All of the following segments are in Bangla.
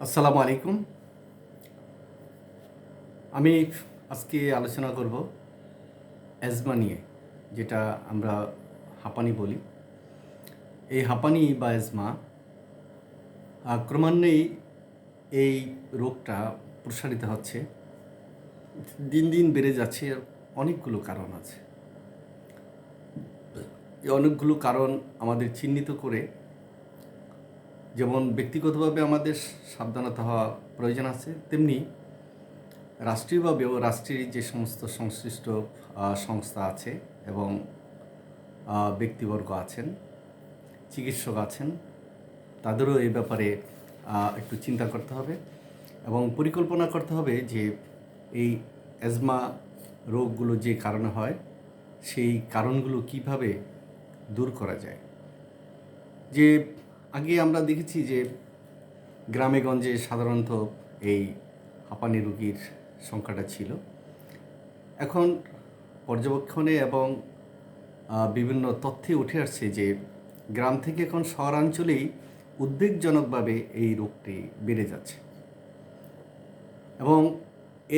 আসসালামু আলাইকুম। আমি আজকে আলোচনা করব অ্যাজমা নিয়ে, যেটা আমরা হাঁপানি বলি। এই হাঁপানি বা অ্যাজমা ক্রমান্বয়েই এই রোগটা প্রসারিত হচ্ছে, দিন দিন বেড়ে যাচ্ছে। এর অনেকগুলো কারণ আছে। এই অনেকগুলো কারণ আমাদের চিহ্নিত করে, যেমন ব্যক্তিগতভাবে আমাদের সাবধানতা হওয়া প্রয়োজন আছে, তেমনি রাষ্ট্রীয়ভাবেও রাষ্ট্রের যে সমস্ত সংশ্লিষ্ট সংস্থা আছে এবং ব্যক্তিবর্গ আছেন, চিকিৎসক আছেন, তাদেরও এই ব্যাপারে একটু চিন্তা করতে হবে এবং পরিকল্পনা করতে হবে যে এই অ্যাজমা রোগগুলো যে কারণে হয়, সেই কারণগুলো কিভাবে দূর করা যায়। যে আগে আমরা দেখেছি যে গ্রামে গঞ্জে সাধারণত এই হাঁপানি রোগীর সংখ্যাটা ছিল। এখন পর্যবেক্ষণে এবং বিভিন্ন তথ্যে উঠে আসছে যে গ্রাম থেকে এখন শহরাঞ্চলেই উদ্বেগজনকভাবে এই রোগটি বেড়ে যাচ্ছে এবং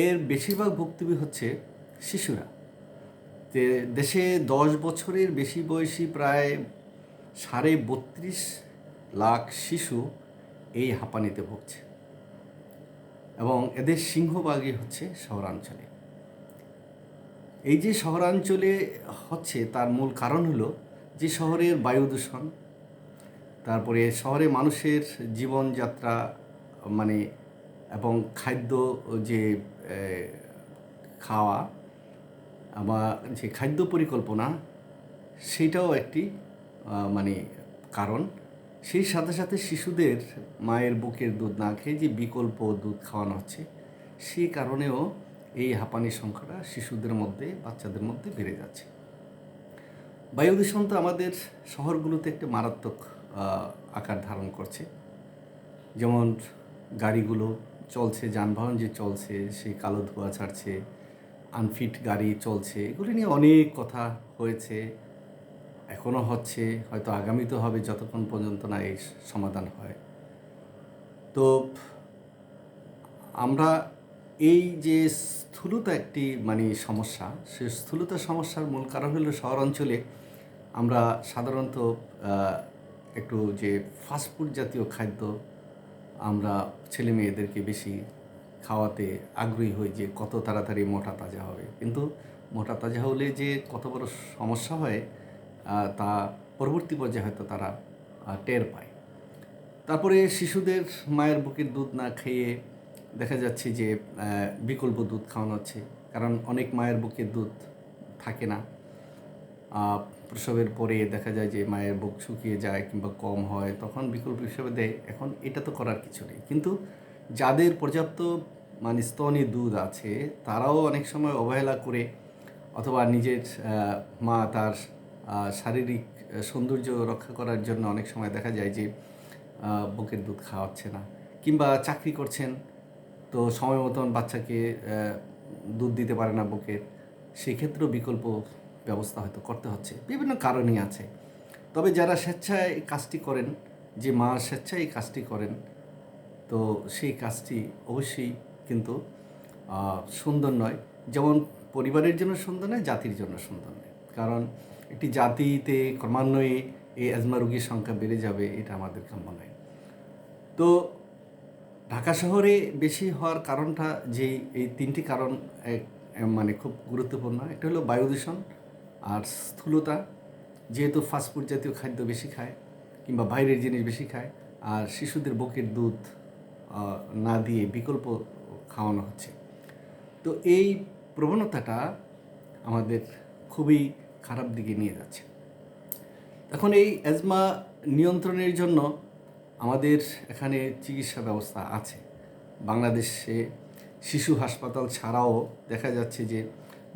এর বেশিরভাগ ভুক্তভোগী হচ্ছে শিশুরা। যে দেশে 10 বছরের বেশি বয়সী প্রায় 32.5 লাখ শিশু এই হাঁপানিতে ভুগছে এবং এদের সিংহভাগই হচ্ছে শহরাঞ্চলে। এই যে শহরাঞ্চলে হচ্ছে, তার মূল কারণ হলো যে শহরের বায়ু দূষণ, তারপরে শহরে মানুষের জীবনযাত্রা মানে এবং খাদ্য, যে খাওয়া বা যে খাদ্য পরিকল্পনা, সেটাও একটি মানে কারণ। সেই সাথে সাথে শিশুদের মায়ের বুকের দুধ না খেয়ে যে বিকল্প দুধ খাওয়ানো হচ্ছে, সেই কারণেও এই হাঁপানির সংখ্যাটা শিশুদের মধ্যে, বাচ্চাদের মধ্যে বেড়ে যাচ্ছে। বায়ু দূষণ তো আমাদের শহরগুলোতে একটা মারাত্মক আকার ধারণ করছে। যেমন গাড়িগুলো চলছে, যানবাহন যে চলছে, সেই কালো ধোঁয়া ছাড়ছে, আনফিট গাড়ি চলছে, এগুলি নিয়ে অনেক কথা হয়েছে, এখনও হচ্ছে, হয়তো আগামীতে হবে, যতক্ষণ পর্যন্ত না এই সমাধান হয়। তো আমরা এই যে স্থূলতা একটি সমস্যা, সে স্থূলতা সমস্যার মূল কারণ হলো শহর অঞ্চলে আমরা সাধারণত একটু যে ফাস্টফুড জাতীয় খাদ্য আমরা ছেলে মেয়েদেরকে বেশি খাওয়াতে আগ্রহী হই, যে কত তাড়াতাড়ি মোটা তাজা হবে। কিন্তু মোটা তাজা হলে যে কত বড় সমস্যা হয়, তা পরবর্তী পর্যায়ে হয়তো তারা টের পায়। তারপরে শিশুদের মায়ের বুকের দুধ না খেয়ে দেখা যাচ্ছে যে বিকল্প দুধ খাওয়ানো হচ্ছে, কারণ অনেক মায়ের বুকের দুধ থাকে না। প্রসবের পরে দেখা যায় যে মায়ের বুক শুকিয়ে যায় কিংবা কম হয়, তখন বিকল্প হিসেবে দেয়। এখন এটা তো করার কিছু নেই, কিন্তু যাদের পর্যাপ্ত স্তনে দুধ আছে, তারাও অনেক সময় অবহেলা করে, অথবা নিজের মা তার শারীরিক সৌন্দর্য রক্ষা করার জন্য অনেক সময় দেখা যায় যে বুকের দুধ খাওয়াচ্ছে না, কিংবা চাকরি করছেন, তো সময় মতন বাচ্চাকে দুধ দিতে পারে না বুকের, সেক্ষেত্রেও বিকল্প ব্যবস্থা হয়তো করতে হচ্ছে। বিভিন্ন কারণই আছে। তবে যারা স্বেচ্ছায় এই কাজটি করেন, যে মা স্বেচ্ছায় এই কাজটি করেন, তো সেই কাজটি অবশ্যই কিন্তু সুন্দর নয়। যেমন পরিবারের জন্য সুন্দর নয়, জাতির জন্য সুন্দর নয়। কারণ একটি জাতিতে ক্রমান্বয়ে এই অ্যাজমা রোগীর সংখ্যা বেড়ে যাবে, এটা আমাদের কাম্য নয়। তো ঢাকা শহরে বেশি হওয়ার কারণটা, যে এই তিনটি কারণ খুব গুরুত্বপূর্ণ। একটা হলো বায়ু দূষণ, আর স্থূলতা, যেহেতু ফাস্টফুড জাতীয় খাদ্য বেশি খায় কিংবা বাইরের জিনিস বেশি খায়, আর শিশুদের বুকের দুধ না দিয়ে বিকল্প খাওয়ানো হচ্ছে। তো এই প্রবণতাটা আমাদের খুবই খারাপ দিকে নিয়ে যাচ্ছে। এখন এই অ্যাজমা নিয়ন্ত্রণের জন্য আমাদের এখানে চিকিৎসা ব্যবস্থা আছে। বাংলাদেশে শিশু হাসপাতাল ছাড়াও দেখা যাচ্ছে যে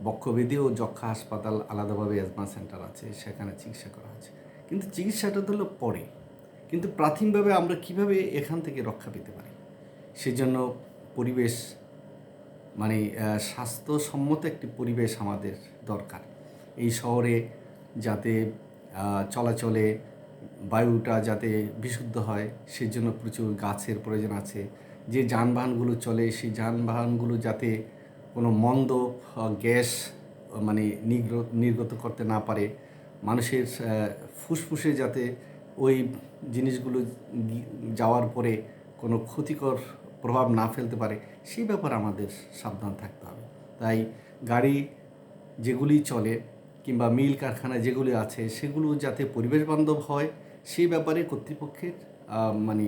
বক্ষব্যাধি ও যক্ষ্মা হাসপাতাল আলাদাভাবে অ্যাজমা সেন্টার আছে, সেখানে চিকিৎসা করা হচ্ছে। কিন্তু চিকিৎসাটা তো হলো পরে, কিন্তু প্রাথমিকভাবে আমরা কিভাবে এখান থেকে রক্ষা পেতে পারি, সেজন্য পরিবেশ স্বাস্থ্যসম্মত একটি পরিবেশ আমাদের দরকার। এই শহরে যাতে চলাচলে বায়ুটা যাতে বিশুদ্ধ হয় সেজন্য প্রচুর গাছের প্রয়োজন আছে। যে যানবাহনগুলো চলে সেই যানবাহনগুলো যাতে কোনো মন্দ গ্যাস মানে নির্গত করতে না পারে, মানুষের ফুসফুসে যাতে ওই জিনিসগুলো যাওয়ার পরে কোনো ক্ষতিকর প্রভাব না ফেলতে পারে, সেই ব্যাপারে আমাদের সাবধান থাকতে হবে। তাই গাড়ি যেগুলি চলে কিংবা মিল কারখানা যেগুলি আছে সেগুলো যাতে পরিবেশ বান্ধব হয় সেই ব্যাপারে কর্তৃপক্ষের মানে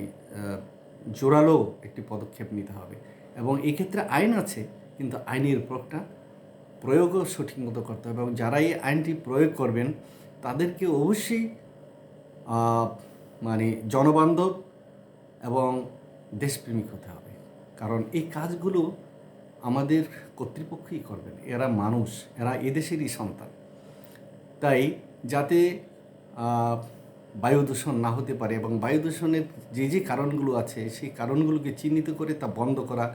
জোরালো একটি পদক্ষেপ নিতে হবে। এবং এক্ষেত্রে আইন আছে, কিন্তু আইনের প্রয়োগও সঠিক মতো করতে হবে। এবং যারা এই আইনটি প্রয়োগ করবেন তাদেরকে অবশ্যই মানে জনবান্ধব এবং দেশপ্রেমিক হতে হবে। কারণ এই কাজগুলো আমাদের কর্তৃপক্ষই করবেন, এরা মানুষ, এরা এদেশেরই সন্তান। তাই যাতে বায়ু দূষণ না হতে পারে এবং বায়ু দূষণের যে কারণগুলো আছে সেই কারণগুলোকে চিহ্নিত করে তা বন্ধ করা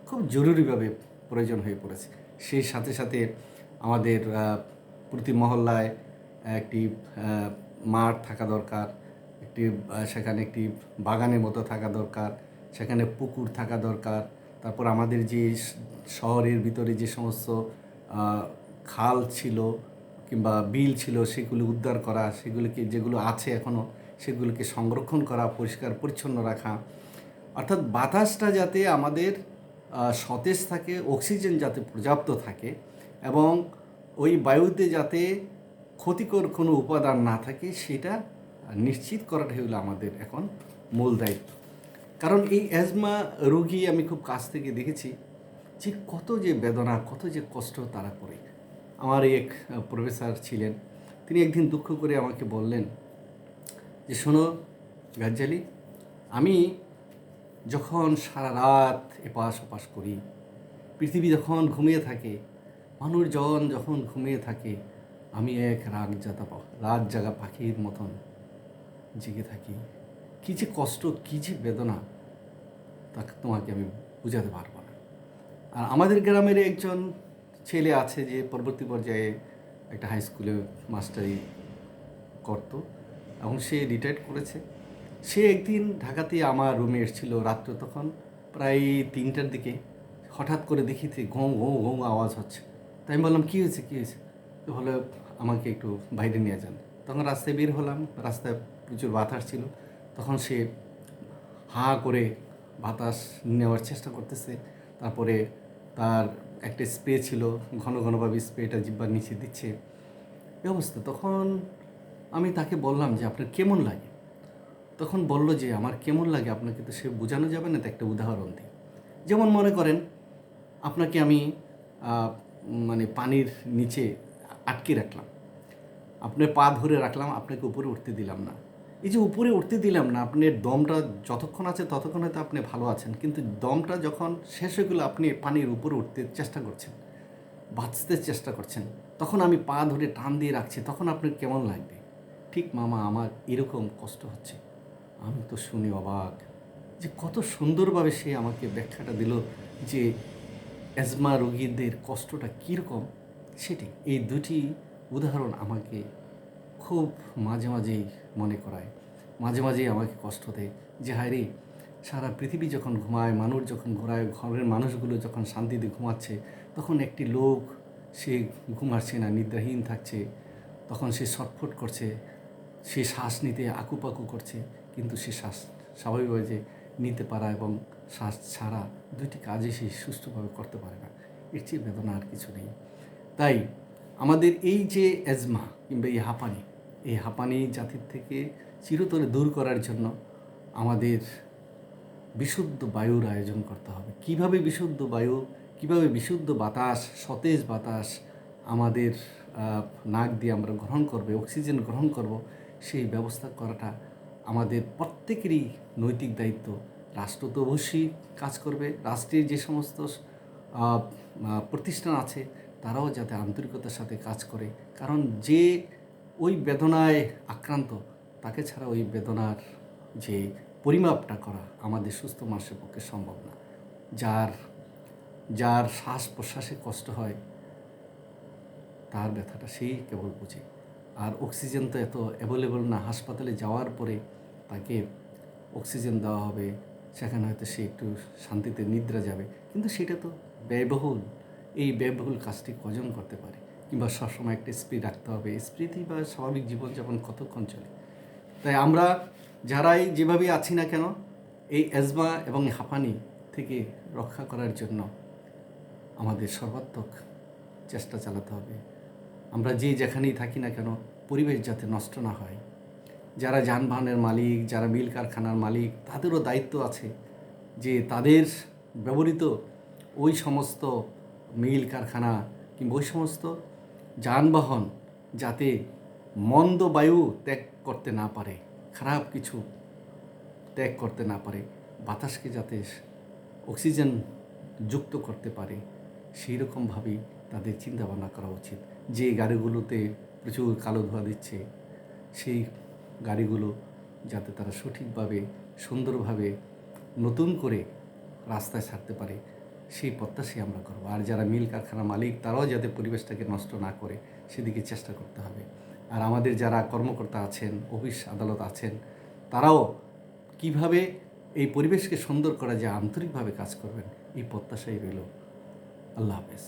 খুব জরুরিভাবে প্রয়োজন হয়ে পড়েছে। সেই সাথে সাথে আমাদের প্রতি মহল্লায় একটি মাঠ থাকা দরকার, সেখানে একটি বাগানের মতো থাকা দরকার, সেখানে পুকুর থাকা দরকার। তারপর আমাদের যে শহরের ভিতরে যে সমস্ত খাল ছিল কিংবা বিল ছিল সেগুলো উদ্ধার করা, সেগুলিকে যেগুলো আছে এখনও সেগুলিকে সংরক্ষণ করা, পরিষ্কার পরিচ্ছন্ন রাখা। অর্থাৎ বাতাসটা যাতে আমাদের সতেজ থাকে, অক্সিজেন যাতে পর্যাপ্ত থাকে এবং ওই বায়ুতে যাতে ক্ষতিকর কোনো উপাদান না থাকে সেটা নিশ্চিত করাটাই হলো আমাদের এখন মূল দায়িত্ব। কারণ এই অ্যাজমা রোগী আমি খুব কাছ থেকে দেখেছি যে কত যে বেদনা, কত যে কষ্ট তারা করে। আমার এক প্রফেসর ছিলেন, তিনি একদিন দুঃখ করে আমাকে বললেন যে শোনো গাজ্জালি, আমি যখন সারা রাত এপাশ ওপাশ করি, পৃথিবী যখন ঘুমিয়ে থাকে, মানুষজন যখন ঘুমিয়ে থাকে, আমি এক রাত জাগা পাখির মতন জেগে থাকি। কী যে কষ্ট, কী যে বেদনা, তা তোমাকে আমি বোঝাতে পারবো না। আর আমাদের গ্রামের একজন ছেলে আছে যে পরবর্তী পর্যায়ে একটা হাই স্কুলে মাস্টারি করত এবং সে রিটায়ার্ড করেছে। সে একদিন ঢাকাতে আমার রুমে এসেছিল রাত্রে, তখন প্রায় 3টার দিকে। হঠাৎ করে দেখিতে ঘুঁ ঘুঁ ঘুঁ আওয়াজ হচ্ছে। তাই আমি বললাম কী হয়েছে কী হয়েছে, তো হলো আমাকে একটু বাইরে নিয়ে যান। তখন রাস্তায় বের হলাম, রাস্তায় প্রচুর বাতাস ছিল। তখন সে হাঁ করে বাতাস নেওয়ার চেষ্টা করতেছে। তারপরে তার একটা স্প্রে ছিল, ঘন ঘনভাবে স্প্রেটা জিহ্বার নিচে দিচ্ছে, এই অবস্থা। তখন আমি তাকে বললাম যে আপনার কেমন লাগে? তখন বলল যে আমার কেমন লাগে আপনাকে তো সে বোঝানো যাবে না, তো একটা উদাহরণ দিই। যেমন মনে করেন আপনাকে আমি মানে পানির নিচে আটকে রাখলাম, আপনার পা ধরে রাখলাম, আপনাকে উপরে উঠতে দিলাম না। এই যে উপরে উঠতে দিলাম না, আপনার দমটা যতক্ষণ আছে ততক্ষণ হয়তো আপনি ভালো আছেন, কিন্তু দমটা যখন শেষ হয়ে গেলো আপনি পানির উপরে উঠতে চেষ্টা করছেন, বাঁচতে চেষ্টা করছেন, তখন আমি পা ধরে টান দিয়ে রাখছি, তখন আপনার কেমন লাগবে? ঠিক মামা আমার এরকম কষ্ট হচ্ছে। আমি তো শুনে অবাক যে কত সুন্দরভাবে সে আমাকে ব্যাখ্যাটা দিল যে অ্যাজমা রোগীদের কষ্টটা কীরকম সেটি। এই দুটি উদাহরণ আমাকে খুব মাঝে মাঝেই মনে করায়, মাঝে মাঝেই আমাকে কষ্ট দেয় যে হায় রে, সারা পৃথিবী যখন ঘুমায়, মানুষ যখন ঘোরায়, ঘরের মানুষগুলো যখন শান্তিতে ঘুমাচ্ছে, তখন একটি লোক সে ঘুমাচ্ছে না, নিদ্রাহীন থাকছে, তখন সে ছটফট করছে, সে শ্বাস নিতে আকুপাকু করছে, কিন্তু সে শ্বাস স্বাভাবিকভাবে যে নিতে পারা এবং শ্বাস ছাড়া দুইটি কাজই সে সুষ্ঠুভাবে করতে পারে না। এর চেয়ে বেদনা আর কিছু নেই। তাই আমাদের এই যে অ্যাজমা কিংবা এই হাঁপানি জাতির থেকে চিরতরে দূর করার জন্য আমাদের বিশুদ্ধ বায়ুর আয়োজন করতে হবে। কিভাবে বিশুদ্ধ বায়ু, কিভাবে বিশুদ্ধ বাতাস, সতেজ বাতাস আমাদের নাক দিয়ে আমরা গ্রহণ করবে, অক্সিজেন গ্রহণ করব, সেই ব্যবস্থা করাটা আমাদের প্রত্যেকেরই নৈতিক দায়িত্ব। রাষ্ট্র তো অবশ্যই কাজ করবে, রাষ্ট্রের যে সমস্ত প্রতিষ্ঠান আছে তারাও যাতে আন্তরিকতার সাথে কাজ করে। কারণ যে ওই বেদনায় আক্রান্ত, তাকে ছাড়া ওই বেদনার যে পরিমাপটা করা আমাদের সুস্থ মানুষের পক্ষে সম্ভব না। যার শ্বাস প্রশ্বাসে কষ্ট হয় তার ব্যথাটা সেই কেবল বুঝে। আর অক্সিজেন তো এত অ্যাভেলেবল না। হাসপাতালে যাওয়ার পরে তাকে অক্সিজেন দেওয়া হবে, সেখানে হয়তো সে একটু শান্তিতে নিদ্রা যাবে, কিন্তু সেটা তো ব্যয়বহুল। এই ব্যয়বহুল কাজটি কজন করতে পারে? কিংবা সবসময় একটা স্প্রে রাখতে হবে, স্প্রেতেই বা স্বাভাবিক জীবনযাপন কতক্ষণ চলে? তাই আমরা যারাই যেভাবেই আছি না কেন, এই অ্যাজমা এবং হাঁপানি থেকে রক্ষা করার জন্য আমাদের সর্বাত্মক চেষ্টা চালাতে হবে। আমরা যে যেখানেই থাকি না কেন, পরিবেশ যাতে নষ্ট না হয়। যারা যানবাহনের মালিক, যারা মিল কারখানার মালিক, তাদেরও দায়িত্ব আছে যে তাদের ব্যবহৃত ওই সমস্ত মিল কারখানা কিংবা ওই সমস্ত যানবাহন যাতে মন্দ বায়ু ত্যাগ করতে না পারে, খারাপ কিছু ত্যাগ করতে না পারে, বাতাসকে যাতে অক্সিজেন যুক্ত করতে পারে, সেই রকমভাবেই তাদের চিন্তাভাবনা করা উচিত। যে গাড়িগুলোতে প্রচুর কালো ধোঁয়া দিচ্ছে, সেই গাড়িগুলো যাতে তারা সঠিকভাবে সুন্দরভাবে নতুন করে রাস্তায় ছাড়তে পারে, সেই প্রত্যাশাই আমরা করব। আর যারা মিল কারখানা মালিক, তারাও যাতে পরিবেশটাকে নষ্ট না করে সেদিকে চেষ্টা করতে হবে। আর আমাদের যারা কর্মকর্তা আছেন, অফিস আদালত আছেন, তারাও কিভাবে এই পরিবেশকে সুন্দর করা যায় আন্তরিকভাবে কাজ করবেন, এই প্রত্যাশাই রইল। আল্লাহ হাফেজ।